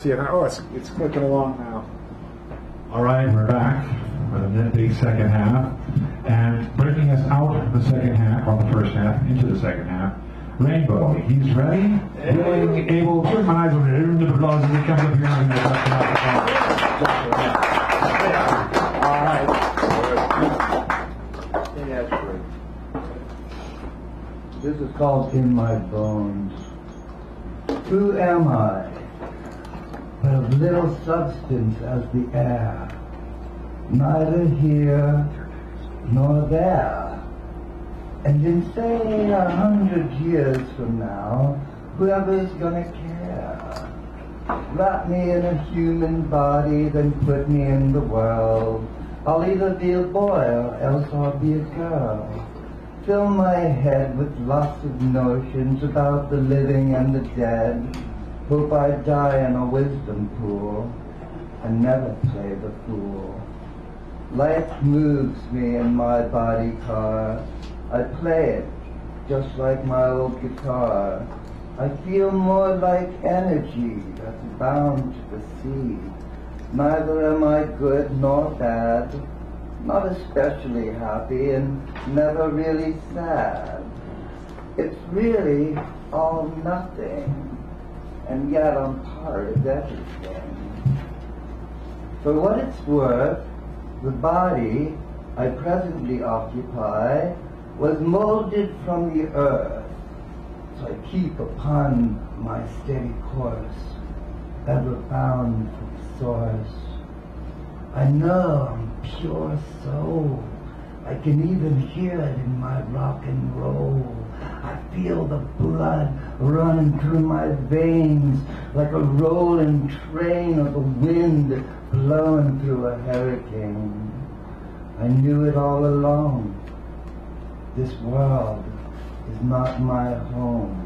See it? Oh, it's clicking along now. All right, we're back for the big second half. And breaking us out of the second half, or the first half, into the second half, Rainbow. He's ready, willing, able, put my eyes on it, the applause, and he comes up here and he's All right. Yes, this is called In My Bones. Who am I? But of little substance as the air, neither here nor there. And in say 100 years from now, whoever's gonna care? Wrap me in a human body, then put me in the world. I'll either be a boy or else I'll be a girl. Fill my head with lots of notions about the living and the dead. Hope I die in a wisdom pool and never play the fool. Life moves me in my body car. I play it just like my old guitar. I feel more like energy that's bound to the sea. Neither am I good nor bad, not especially happy and never really sad. It's really all nothing. And yet I'm part of everything. For what it's worth, the body I presently occupy was molded from the earth, so I keep upon my steady course, ever bound for the source. I know I'm pure soul. I can even hear it in my rock and roll. I feel the blood running through my veins like a rolling train of the wind blowing through a hurricane. I knew it all along. This world is not my home.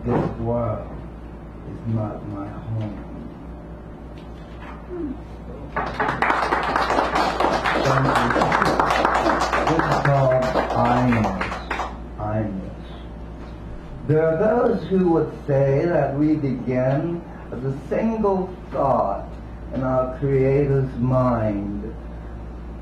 This world is not my home. This is called I-ness. There are those who would say that we begin as a single thought in our Creator's mind.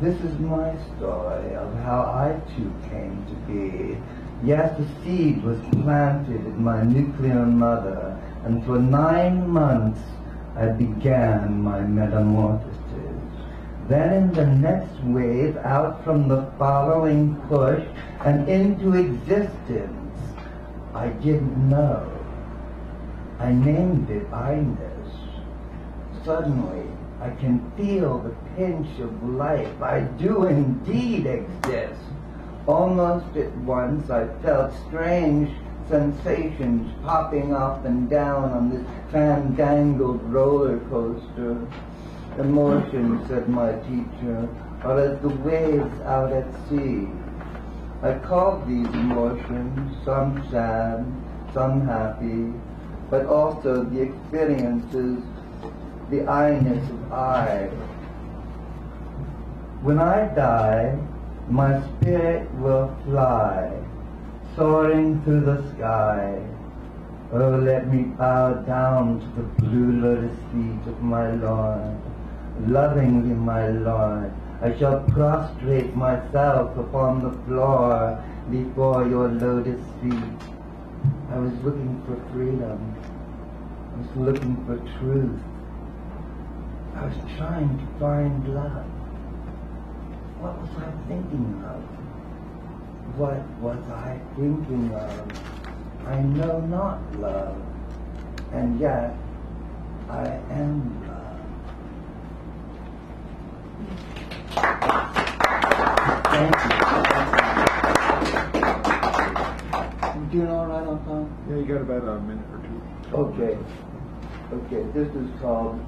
This is my story of how I too came to be. Yes, the seed was planted in my nuclear mother, and for 9 months I began my metamorphosis. Then in the next wave, out from the following push and into existence, I didn't know. I named it I-ness. Suddenly, I can feel the pinch of life. I do indeed exist. Almost at once, I felt strange sensations popping up and down on this fandangled roller coaster. Emotions, said my teacher, are as the waves out at sea. I called these emotions, some sad, some happy, but also the experiences, the I-ness of I. When I die, my spirit will fly, soaring through the sky. Oh, let me bow down to the blue lotus feet of my Lord. Lovingly, my Lord, I shall prostrate myself upon the floor before your lotus feet. I was looking for freedom. I was looking for truth. I was trying to find love. What was I thinking of? What was I thinking of? I know not love, and yet I am love. Thank you. You doing all right on time? Yeah, you got about a minute or two. Okay. Okay, this is called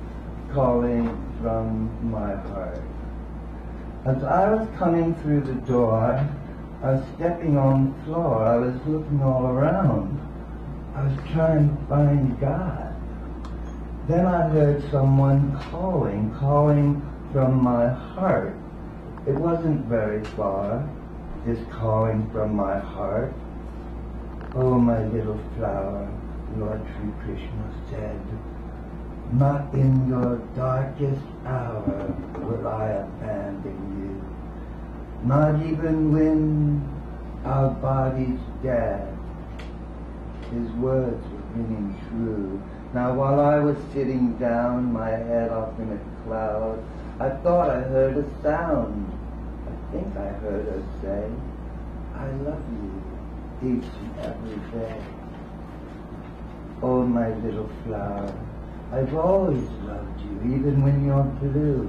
Calling from My Heart. As I was coming through the door, I was stepping on the floor. I was looking all around. I was trying to find God. Then I heard someone calling from my heart. It wasn't very far, just calling from my heart. Oh, my little flower, Lord Sri Krishna said, Not in your darkest hour will I abandon you. Not even when our bodies dead. His words were ringing true. Now while I was sitting down, my head off in a cloud, I thought I heard a sound. I think I heard her say, I love you each and every day. Oh, my little flower, I've always loved you, even when you're blue.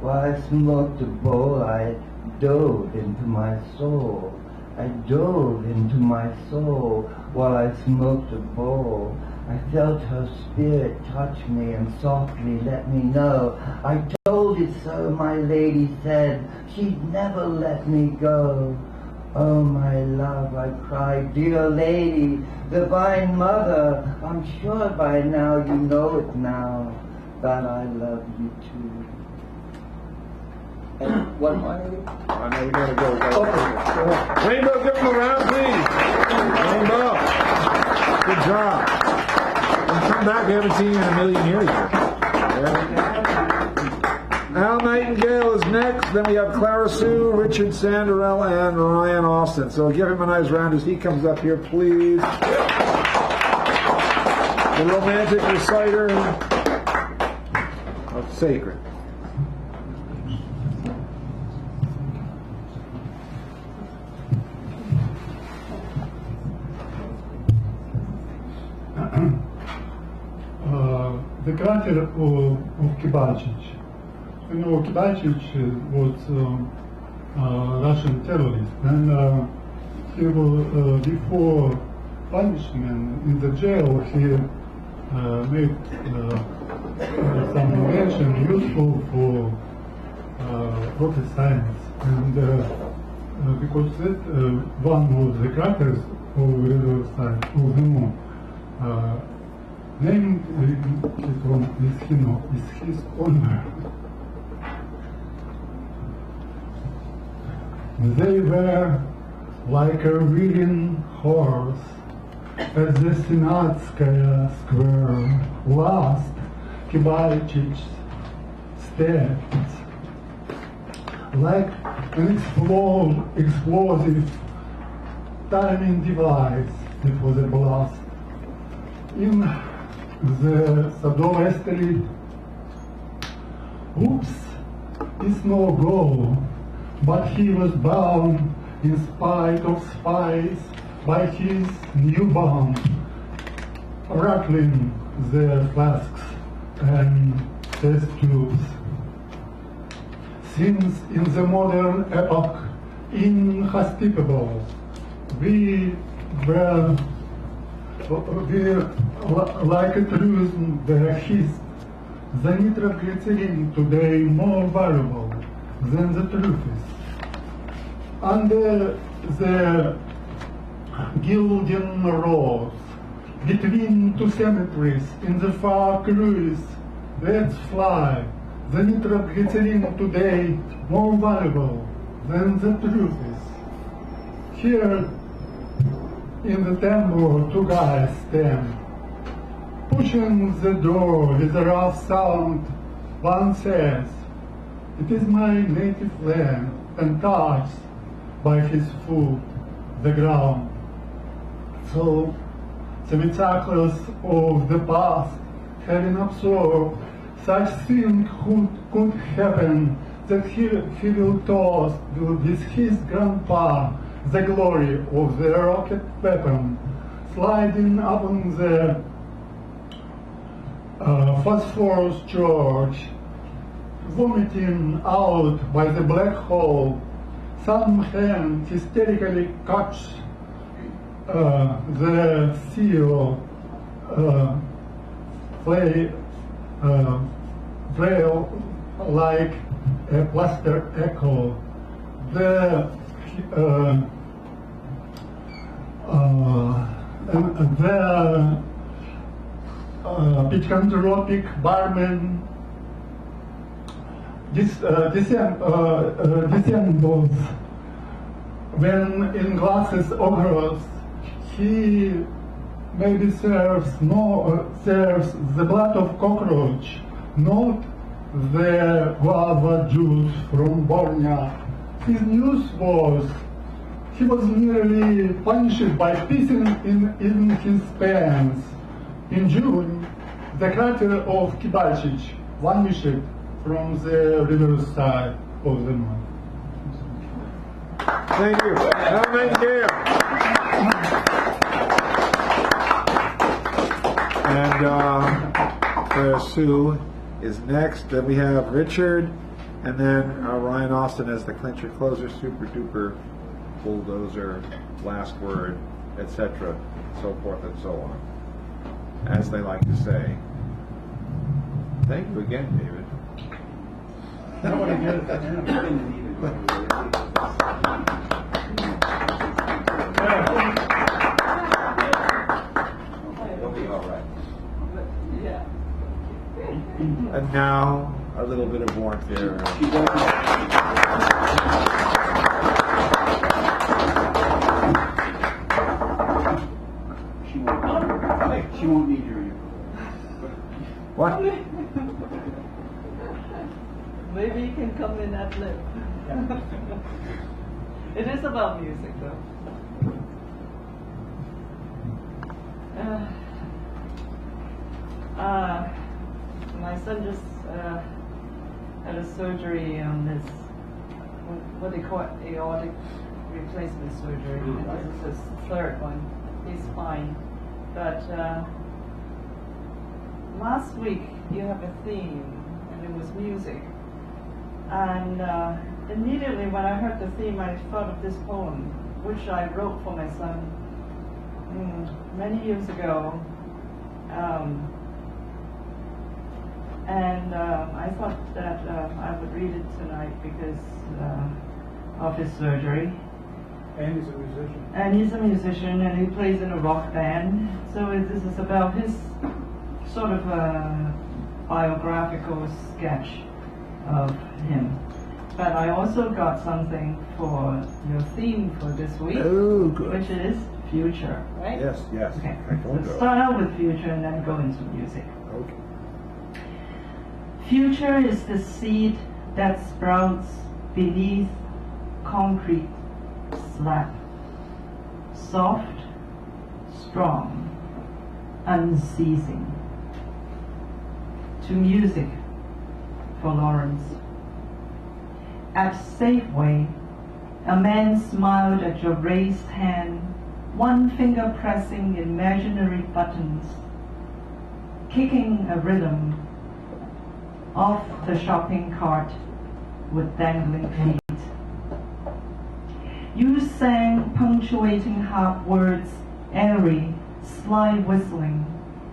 While I smoked a bowl, I dove into my soul. I dove into my soul while I smoked a bowl. I felt her spirit touch me and softly let me know. I told it so, my lady said, she'd never let me go. Oh, my love, I cried, dear lady, divine mother, I'm sure by now you know it now, that I love you too. And what am I going to do? I know you're going to go. Okay. Rainbow, give him a round, please. Rainbow. Good job. And come back. We haven't seen you in a million years. Yeah. Al Nightingale is next. Then we have Clara Sue, Richard Sanderell, and Ryan Austin. So give him a nice round as he comes up here, please. The romantic reciter of sacred. The character of Kibalchich. You know, Kibalchich was Russian terrorist, and he was, before punishment in the jail, he made some invention useful for rocket science, and because that one of the characters of the moon. Named is his honor. They were like a reeling horse at the Senatskaya square. Last Kibalchich's steps, like an explosive timing device. It was a blast. In the Sadovesterly, oops, it's no go, but he was bound in spite of spies by his new bond, rattling the flasks and test tubes. Since in the modern epoch inhospitable, we were like a truth there is the nitroglycerin today more valuable than the truth is. Under the gilding rods between two cemeteries in the far cruise, let's fly. The nitroglycerin today more valuable than the truth is. Here in the temple, two guys stand, pushing the door with a rough sound. One says, "It is my native land," and touches by his foot the ground. So the miracles of the past, having absorbed such things could happen, that he will toast with his grandpa the glory of the rocket weapon, sliding upon the phosphorus charge, vomiting out by the black hole. Some hand hysterically catch the seal flail like a plaster echo. The pitcanthropic barman dissembles when in glasses of rose he maybe serves the blood of cockroach, not the guava juice from Borneo. His news was he was nearly punished by pissing in his pants. In June, the crater of Kibalchich vanished from the riverside of the north. Thank you. Now Nightingale. And Clara Sue is next. Then we have Richard, and then Ryan Austin as the clincher closer, super duper bulldozer, last word, etc., so forth and so on, as they like to say. Thank you again, David. I want to get And now a little bit of warmth here. She won't need your ear. What? Maybe you can come in at lip. It is about music, though. My son just had a surgery on this, what they call it, aortic replacement surgery. This is his third one. He's fine. But last week you have a theme, and it was music. And immediately when I heard the theme, I thought of this poem, which I wrote for my son many years ago. And I thought that I would read it tonight because of his surgery. And he's a musician. And he's a musician, and he plays in a rock band. So this is about his sort of a biographical sketch of him. But I also got something for your theme for this week, Oh, good. which is future, right? Yes, yes. Okay. I told So you. start out with future and then go into music. Okay. Future is the seed that sprouts beneath concrete slab. Soft, strong, unceasing. To music for Lawrence. At Safeway, a man smiled at your raised hand, one finger pressing imaginary buttons, kicking a rhythm off the shopping cart with dangling feet. You sang punctuating half words, airy, sly whistling,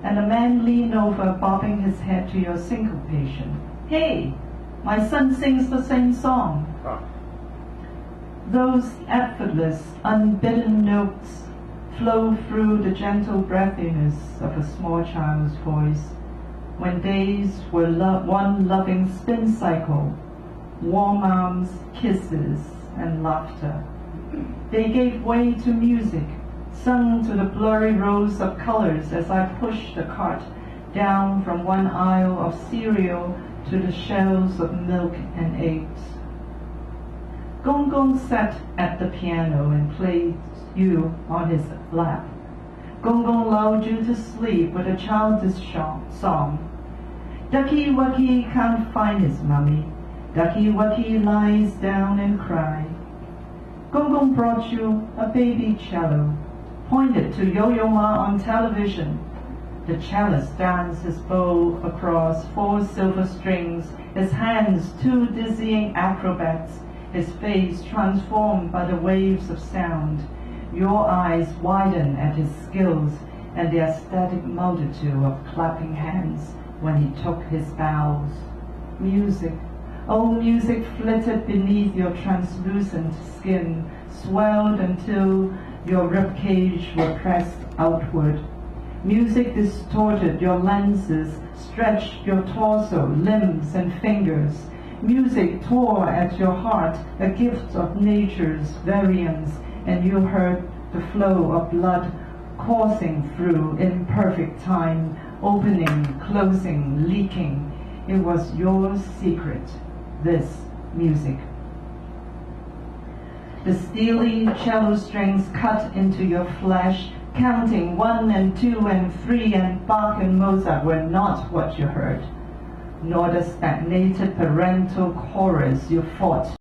and a man leaned over, bobbing his head to your syncopation. Hey, my son sings the same song. Those effortless, unbidden notes flow through the gentle breathiness of a small child's voice, when days were one loving spin cycle, warm arms, kisses, and laughter. They gave way to music, sung to the blurry rows of colors as I pushed the cart down from one aisle of cereal to the shelves of milk and eggs. Gong Gong sat at the piano and played you on his lap. Gong Gong lulled you to sleep with a childish song. Ducky Wucky can't find his mummy. Ducky Wucky lies down and cries. Gong Gong brought you a baby cello, pointed to Yo-Yo Ma on television. The cellist danced his bow across 4 silver strings, his hands 2 dizzying acrobats, his face transformed by the waves of sound. Your eyes widened at his skills and the ecstatic multitude of clapping hands when he took his bows. Music, oh music, flitted beneath your translucent skin, swelled until your ribcage were pressed outward. Music distorted your lenses, stretched your torso, limbs, and fingers. Music tore at your heart, a gift of nature's variance, and you heard the flow of blood coursing through in perfect time, opening, closing, leaking. It was your secret, this music. The steely cello strings cut into your flesh, counting 1 and 2 and 3, and Bach and Mozart were not what you heard, nor the stagnated parental chorus you fought